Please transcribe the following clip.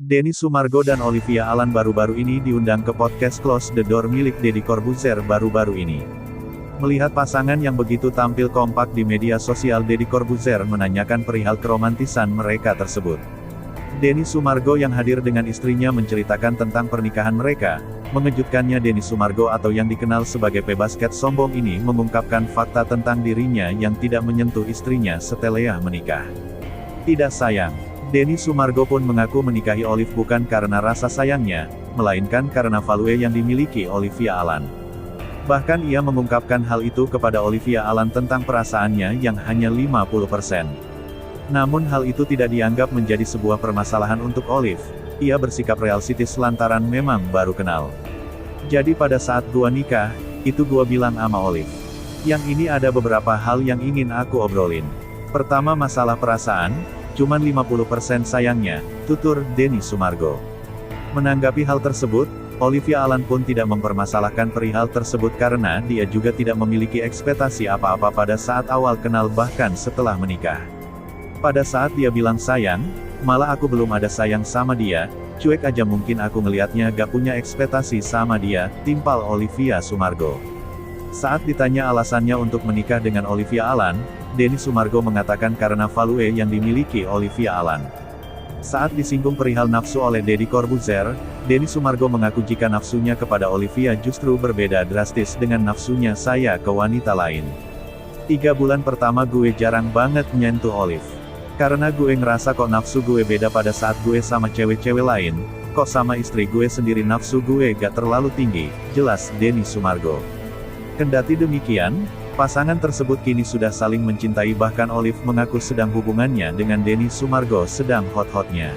Denny Sumargo dan Olivia Alan baru-baru ini diundang ke podcast Close the Door milik Deddy Corbuzier baru-baru ini. Melihat pasangan yang begitu tampil kompak di media sosial, Deddy Corbuzier menanyakan perihal keromantisan mereka tersebut. Denny Sumargo yang hadir dengan istrinya menceritakan tentang pernikahan mereka. Mengejutkannya, Denny Sumargo atau yang dikenal sebagai pebasket sombong ini mengungkapkan fakta tentang dirinya yang tidak menyentuh istrinya setelah menikah. Tidak sayang. Denny Sumargo pun mengaku menikahi Olive bukan karena rasa sayangnya, melainkan karena value yang dimiliki Olivia Alan. Bahkan ia mengungkapkan hal itu kepada Olivia Alan tentang perasaannya yang hanya 50%. Namun hal itu tidak dianggap menjadi sebuah permasalahan untuk Olive. Ia bersikap realistis lantaran memang baru kenal. Jadi pada saat gua nikah, itu gua bilang sama Olive, yang ini ada beberapa hal yang ingin aku obrolin. Pertama, masalah perasaan, cuman 50% sayangnya, tutur Denny Sumargo. Menanggapi hal tersebut, Olivia Alan pun tidak mempermasalahkan perihal tersebut karena dia juga tidak memiliki ekspektasi apa-apa pada saat awal kenal bahkan setelah menikah. Pada saat dia bilang sayang, malah aku belum ada sayang sama dia, cuek aja mungkin aku ngelihatnya gak punya ekspektasi sama dia, timpal Olivia Sumargo. Saat ditanya alasannya untuk menikah dengan Olivia Alan, Denny Sumargo mengatakan karena value yang dimiliki Olivia Alan. Saat disinggung perihal nafsu oleh Deddy Corbuzier, Denny Sumargo mengaku jika nafsunya kepada Olivia justru berbeda drastis dengan nafsunya saya ke wanita lain. 3 bulan pertama gue jarang banget nyentuh Olive. Karena gue ngerasa kok nafsu gue beda pada saat gue sama cewek-cewek lain, kok sama istri gue sendiri nafsu gue gak terlalu tinggi, jelas Denny Sumargo. Kendati demikian, pasangan tersebut kini sudah saling mencintai, bahkan Olive mengaku sedang hubungannya dengan Denny Sumargo sedang hot-hotnya.